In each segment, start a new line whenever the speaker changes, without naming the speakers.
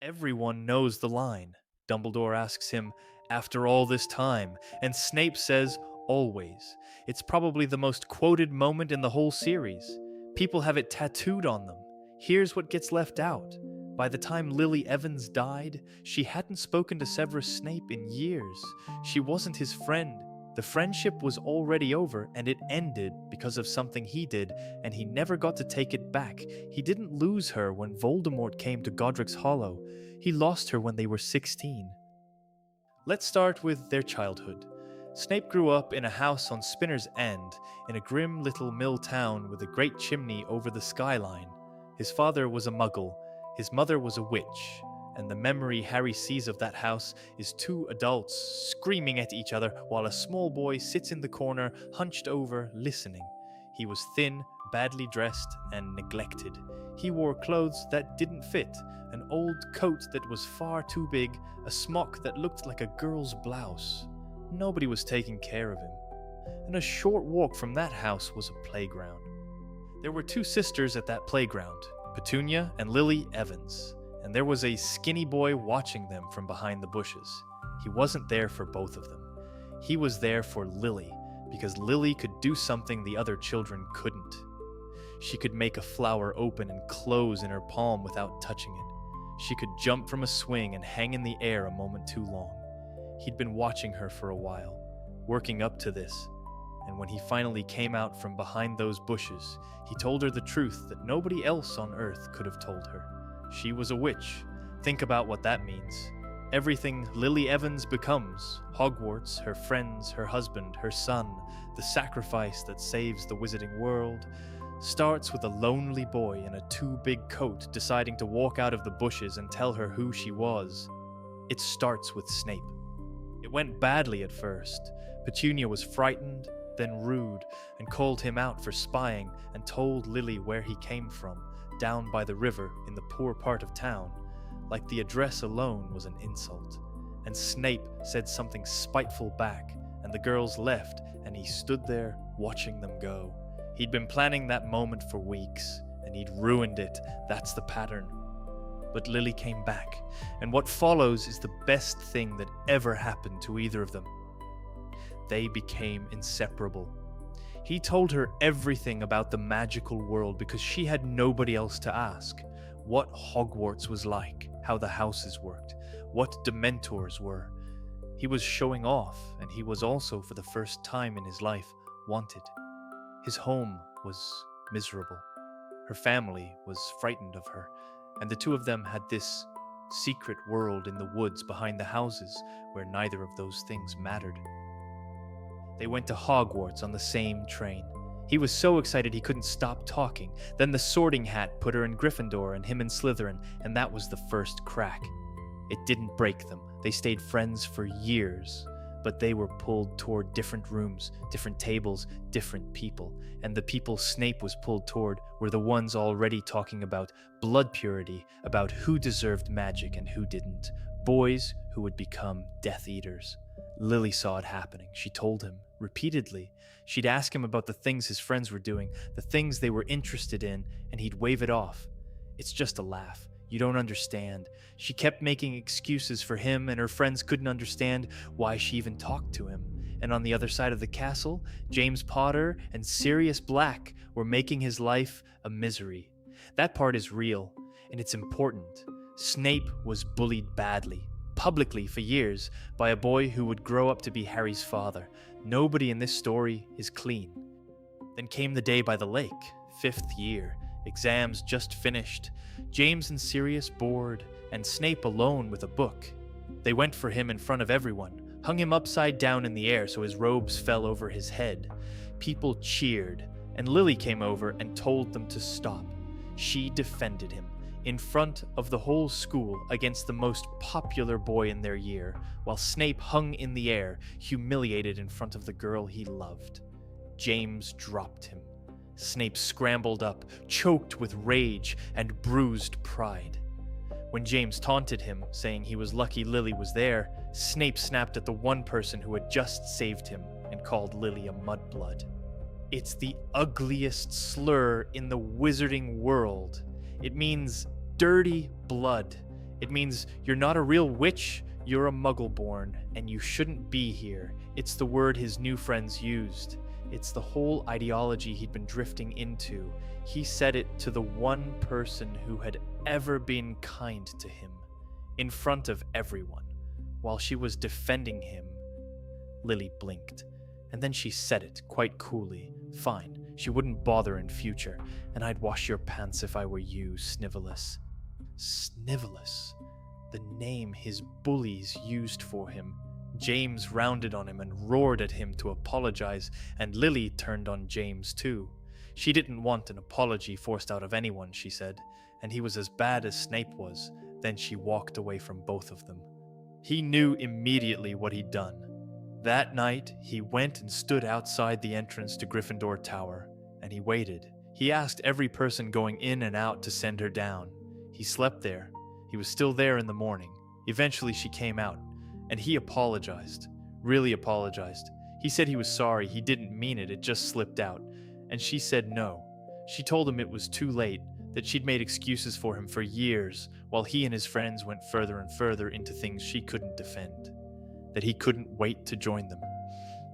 Everyone knows the line. Dumbledore asks him, "After all this time," and Snape says, "Always." It's probably the most quoted moment in the whole series. People have it tattooed on them. Here's what gets left out. By the time Lily Evans died, she hadn't spoken to Severus Snape in years. She wasn't his friend. The friendship was already over, and it ended because of something he did, and he never got to take it back. He didn't lose her when Voldemort came to Godric's Hollow. He lost her when they were 16. Let's start with their childhood. Snape grew up in a house on Spinner's End, in a grim little mill town with a great chimney over the skyline. His father was a muggle, his mother was a witch, and the memory Harry sees of that house is two adults screaming at each other while a small boy sits in the corner, hunched over, listening. He was thin, badly dressed, and neglected. He wore clothes that didn't fit, an old coat that was far too big, a smock that looked like a girl's blouse. Nobody was taking care of him. And a short walk from that house was a playground. There were two sisters at that playground, Petunia and Lily Evans, and there was a skinny boy watching them from behind the bushes. He wasn't there for both of them. He was there for Lily, because Lily could do something the other children couldn't. She could make a flower open and close in her palm without touching it. She could jump from a swing and hang in the air a moment too long. He'd been watching her for a while, working up to this, and when he finally came out from behind those bushes, he told her the truth that nobody else on Earth could have told her. She was a witch. Think about what that means. Everything Lily Evans becomes, Hogwarts, her friends, her husband, her son, the sacrifice that saves the wizarding world, starts with a lonely boy in a too big coat deciding to walk out of the bushes and tell her who she was. It starts with Snape. It went badly at first. Petunia was frightened, then rude, and called him out for spying and told Lily where he came from, down by the river in the poor part of town, like the address alone was an insult. And Snape said something spiteful back, and the girls left, and he stood there watching them go. He'd been planning that moment for weeks, and he'd ruined it. That's the pattern. But Lily came back, and what follows is the best thing that ever happened to either of them. They became inseparable. He told her everything about the magical world because she had nobody else to ask. What Hogwarts was like, how the houses worked, what Dementors were. He was showing off, and he was also, for the first time in his life, wanted. His home was miserable. Her family was frightened of her, and the two of them had this secret world in the woods behind the houses where neither of those things mattered. They went to Hogwarts on the same train. He was so excited he couldn't stop talking. Then the Sorting Hat put her in Gryffindor and him in Slytherin, and that was the first crack. It didn't break them. They stayed friends for years, but they were pulled toward different rooms, different tables, different people, and the people Snape was pulled toward were the ones already talking about blood purity, about who deserved magic and who didn't, boys who would become Death Eaters. Lily saw it happening. She told him, repeatedly. She'd ask him about the things his friends were doing, the things they were interested in, and he'd wave it off. It's just a laugh. You don't understand. She kept making excuses for him, and her friends couldn't understand why she even talked to him. And on the other side of the castle, James Potter and Sirius Black were making his life a misery. That part is real, and it's important. Snape was bullied badly, publicly for years, by a boy who would grow up to be Harry's father. Nobody in this story is clean. Then came the day by the lake, 5th year. Exams just finished. James and Sirius bored, and Snape alone with a book. They went for him in front of everyone, hung him upside down in the air so his robes fell over his head. People cheered, and Lily came over and told them to stop. She defended him, in front of the whole school against the most popular boy in their year, while Snape hung in the air, humiliated in front of the girl he loved. James dropped him. Snape scrambled up, choked with rage and bruised pride. When James taunted him, saying he was lucky Lily was there, Snape snapped at the one person who had just saved him and called Lily a mudblood. It's the ugliest slur in the wizarding world. It means dirty blood. It means you're not a real witch, you're a muggle-born, and you shouldn't be here. It's the word his new friends used. It's the whole ideology he'd been drifting into. He said it to the one person who had ever been kind to him, in front of everyone, while she was defending him. Lily blinked, and then she said it quite coolly. Fine, she wouldn't bother in future, and I'd wash your pants if I were you, Snivelus. Snivelus, the name his bullies used for him. James rounded on him and roared at him to apologize, and Lily turned on James too. She didn't want an apology forced out of anyone, she said, and he was as bad as Snape was. Then she walked away from both of them. He knew immediately what he'd done. That night, he went and stood outside the entrance to Gryffindor Tower, and he waited. He asked every person going in and out to send her down. He slept there. He was still there in the morning. Eventually she came out, and he apologized. Really apologized. He said he was sorry, he didn't mean it, it just slipped out. And she said no. She told him it was too late, that she'd made excuses for him for years, while he and his friends went further and further into things she couldn't defend. That he couldn't wait to join them.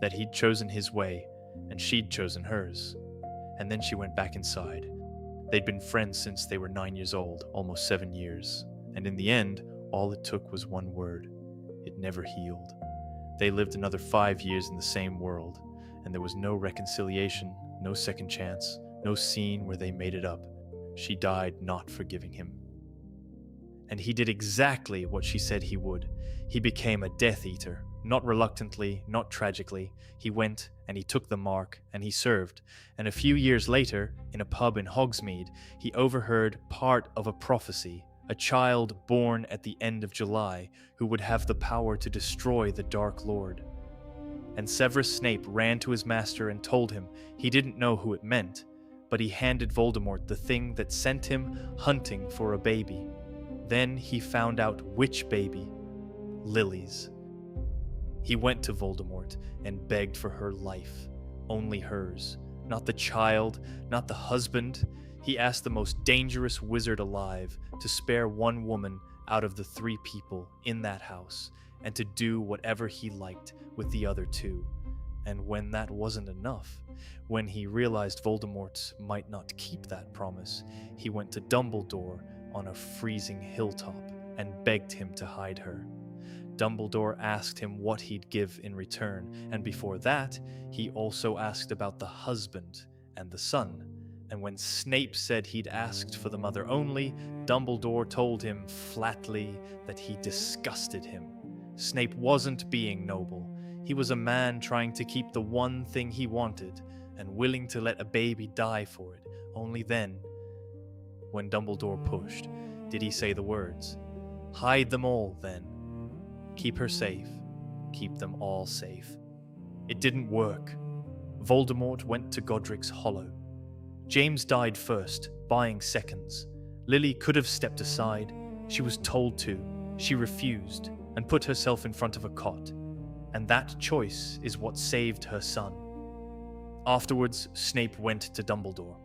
That he'd chosen his way, and she'd chosen hers. And then she went back inside. They'd been friends since they were 9 years old, almost 7 years. And in the end, all it took was one word. It never healed. They lived another 5 years in the same world, and there was no reconciliation, no second chance, no scene where they made it up. She died not forgiving him. And he did exactly what she said he would. He became a Death Eater, not reluctantly, not tragically. He went and he took the mark and he served. And a few years later, in a pub in Hogsmeade, he overheard part of a prophecy, a child born at the end of July who would have the power to destroy the Dark Lord. And Severus Snape ran to his master and told him he didn't know who it meant, but he handed Voldemort the thing that sent him hunting for a baby. Then he found out which baby. Lily's. He went to Voldemort and begged for her life. Only hers. Not the child, not the husband. He asked the most dangerous wizard alive to spare one woman out of the 3 people in that house, and to do whatever he liked with the other 2. And when that wasn't enough, when he realized Voldemort might not keep that promise, he went to Dumbledore on a freezing hilltop and begged him to hide her. Dumbledore asked him what he'd give in return, and before that, he also asked about the husband and the son. And when Snape said he'd asked for the mother only, Dumbledore told him flatly that he disgusted him. Snape wasn't being noble. He was a man trying to keep the one thing he wanted, and willing to let a baby die for it. Only then, when Dumbledore pushed, did he say the words, "Hide them all, then. Keep her safe. Keep them all safe." It didn't work. Voldemort went to Godric's Hollow. James died first, buying seconds. Lily could have stepped aside. She was told to. She refused, and put herself in front of a cot. And that choice is what saved her son. Afterwards, Snape went to Dumbledore.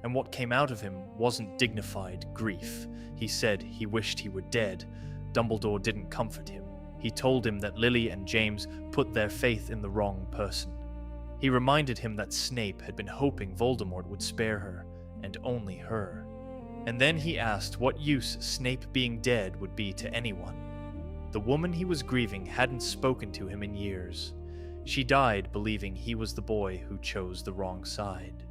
And what came out of him wasn't dignified grief. He said he wished he were dead. Dumbledore didn't comfort him. He told him that Lily and James put their faith in the wrong person. He reminded him that Snape had been hoping Voldemort would spare her, and only her. And then he asked what use Snape being dead would be to anyone. The woman he was grieving hadn't spoken to him in years. She died believing he was the boy who chose the wrong side.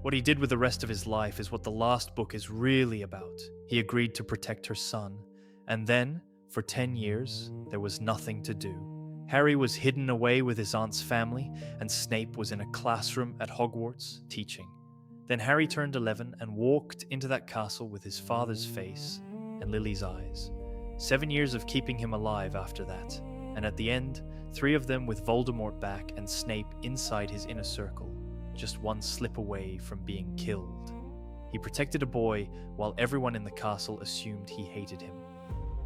What he did with the rest of his life is what the last book is really about. He agreed to protect her son, and then, for 10 years, there was nothing to do. Harry was hidden away with his aunt's family, and Snape was in a classroom at Hogwarts, teaching. Then Harry turned 11 and walked into that castle with his father's face and Lily's eyes. 7 years of keeping him alive after that, and at the end, 3 of them with Voldemort back and Snape inside his inner circle, just one slip away from being killed. He protected a boy while everyone in the castle assumed he hated him.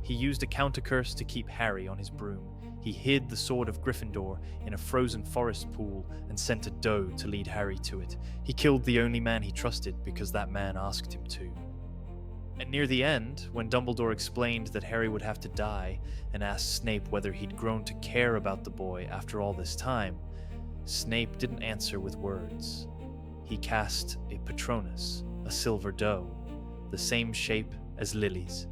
He used a counter-curse to keep Harry on his broom. He hid the sword of Gryffindor in a frozen forest pool and sent a doe to lead Harry to it. He killed the only man he trusted because that man asked him to. And near the end, when Dumbledore explained that Harry would have to die and asked Snape whether he'd grown to care about the boy after all this time, Snape didn't answer with words. He cast a Patronus, a silver doe, the same shape as Lily's.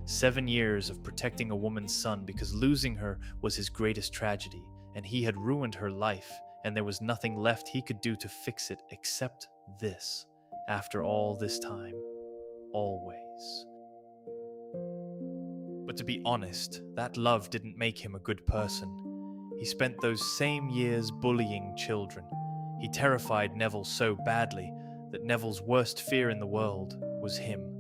7 years of protecting a woman's son because losing her was his greatest tragedy, and he had ruined her life, and there was nothing left he could do to fix it except this, after all this time. Always. But to be honest, that love didn't make him a good person. He spent those same years bullying children. He terrified Neville so badly that Neville's worst fear in the world was him.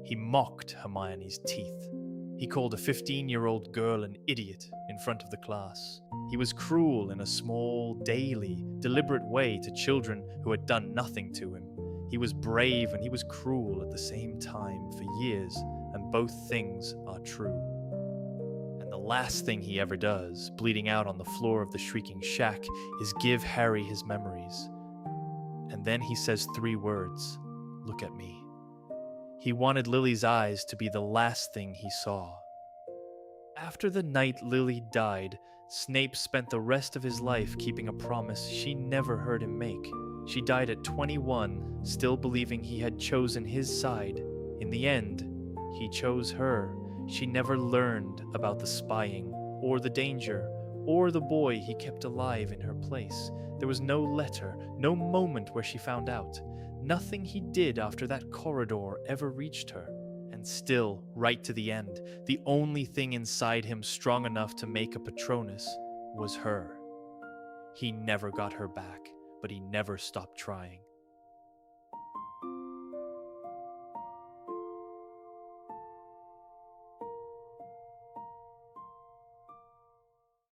He mocked Hermione's teeth. He called a 15-year-old girl an idiot in front of the class. He was cruel in a small, daily, deliberate way to children who had done nothing to him. He was brave and he was cruel at the same time for years, and both things are true. And the last thing he ever does, bleeding out on the floor of the Shrieking Shack, is give Harry his memories. And then he says 3 words, "Look at me." He wanted Lily's eyes to be the last thing he saw. After the night Lily died, Snape spent the rest of his life keeping a promise she never heard him make. She died at 21, still believing he had chosen his side. In the end, he chose her. She never learned about the spying, or the danger, or the boy he kept alive in her place. There was no letter, no moment where she found out. Nothing he did after that corridor ever reached her. And still, right to the end, the only thing inside him strong enough to make a Patronus was her. He never got her back, but he never stopped trying.